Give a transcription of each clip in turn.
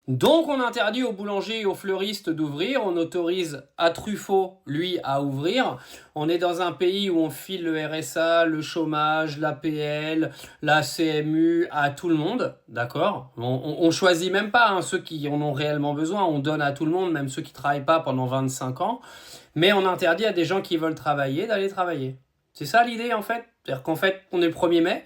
Donc on interdit aux boulangers et aux fleuristes d'ouvrir, on autorise à Truffaut, lui, à ouvrir. On est dans un pays où on file le RSA, le chômage, l'APL, la CMU à tout le monde, d'accord? On choisit même pas ceux qui en ont réellement besoin, on donne à tout le monde, même ceux qui travaillent pas pendant 25 ans. Mais on interdit à des gens qui veulent travailler d'aller travailler. C'est ça l'idée en fait? C'est-à-dire qu'en fait, on est le 1er mai,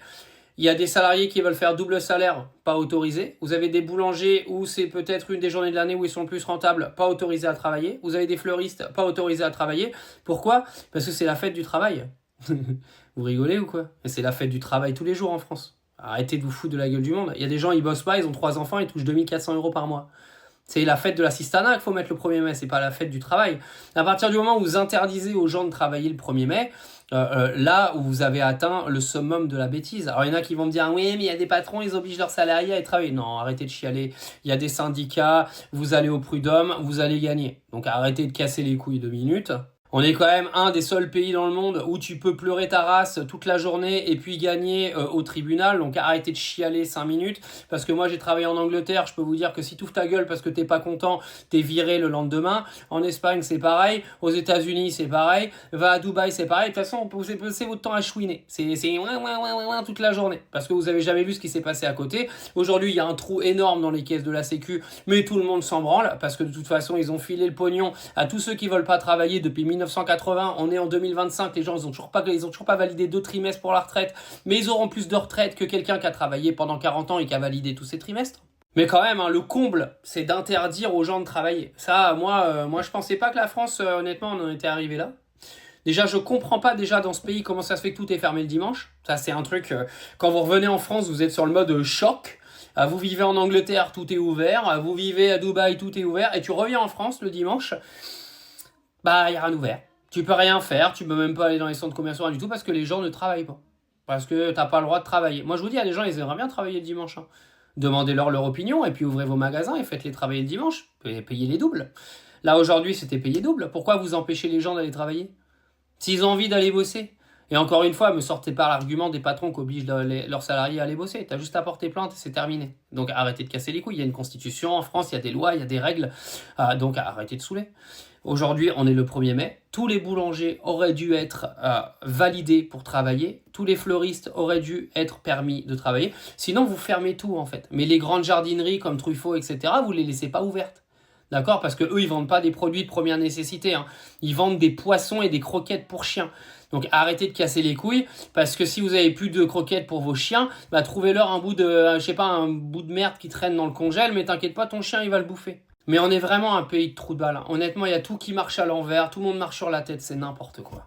il y a des salariés qui veulent faire double salaire, pas autorisés. Vous avez des boulangers où c'est peut-être une des journées de l'année où ils sont le plus rentables, pas autorisés à travailler. Vous avez des fleuristes, pas autorisés à travailler. Pourquoi? Parce que c'est la fête du travail. Vous rigolez ou quoi? C'est la fête du travail tous les jours en France. Arrêtez de vous foutre de la gueule du monde. Il y a des gens, ils bossent pas, ils ont 3 enfants, ils touchent 2400 € par mois. C'est la fête de la Sistana qu'il faut mettre le 1er mai, c'est pas la fête du travail. À partir du moment où vous interdisez aux gens de travailler le 1er mai, là où vous avez atteint le summum de la bêtise. Alors il y en a qui vont me dire oui mais il y a des patrons, ils obligent leurs salariés à aller travailler. Non, arrêtez de chialer, il y a des syndicats, vous allez au prud'homme, vous allez gagner. Donc arrêtez de casser les couilles 2 minutes. On est quand même un des seuls pays dans le monde où tu peux pleurer ta race toute la journée et puis gagner au tribunal. Donc arrêtez de chialer 5 minutes. Parce que moi j'ai travaillé en Angleterre, je peux vous dire que si tu ouvres ta gueule parce que t'es pas content, t'es viré le lendemain. En Espagne c'est pareil, aux États-Unis c'est pareil, va à Dubaï c'est pareil. De toute façon vous passez votre temps à chouiner. C'est toute la journée. Parce que vous avez jamais vu ce qui s'est passé à côté. Aujourd'hui il y a un trou énorme dans les caisses de la Sécu, mais tout le monde s'en branle. Parce que de toute façon ils ont filé le pognon à tous ceux qui veulent pas travailler depuis 1980, on est en 2025, les gens ils ont toujours pas validé 2 trimestres pour la retraite, mais ils auront plus de retraite que quelqu'un qui a travaillé pendant 40 ans et qui a validé tous ses trimestres. Mais quand même, le comble, c'est d'interdire aux gens de travailler. Ça, moi je pensais pas que la France, honnêtement, on en était arrivé là. Déjà, je comprends pas déjà dans ce pays comment ça se fait que tout est fermé le dimanche. Ça, c'est un truc, quand vous revenez en France, vous êtes sur le mode choc. Vous vivez en Angleterre, tout est ouvert. Vous vivez à Dubaï, tout est ouvert. Et tu reviens en France le dimanche, bah, il y a rien ouvert. Tu peux rien faire, tu peux même pas aller dans les centres commerciaux, rien du tout, parce que les gens ne travaillent pas. Parce que t'as pas le droit de travailler. Moi, je vous dis, il y a des gens, ils aimeraient bien travailler le dimanche. Demandez-leur leur opinion, et puis ouvrez vos magasins et faites-les travailler le dimanche. Payez les doubles. Là, aujourd'hui, c'était payé double. Pourquoi vous empêchez les gens d'aller travailler? S'ils ont envie d'aller bosser. Et encore une fois, me sortez pas l'argument des patrons qui obligent leurs salariés à aller bosser. T'as juste à porter plainte et c'est terminé. Donc arrêtez de casser les couilles. Il y a une constitution en France, il y a des lois, il y a des règles. Donc arrêtez de saouler. Aujourd'hui, on est le 1er mai. Tous les boulangers auraient dû être validés pour travailler. Tous les fleuristes auraient dû être permis de travailler. Sinon, vous fermez tout en fait. Mais les grandes jardineries comme Truffaut, etc., vous les laissez pas ouvertes. D'accord? Parce que eux, ils vendent pas des produits de première nécessité. Ils vendent des poissons et des croquettes pour chiens. Donc arrêtez de casser les couilles, parce que si vous avez plus de croquettes pour vos chiens, bah trouvez-leur un bout de merde qui traîne dans le congèle, mais t'inquiète pas, ton chien il va le bouffer. Mais on est vraiment un pays de trous de balle. Honnêtement, il y a tout qui marche à l'envers, tout le monde marche sur la tête, c'est n'importe quoi.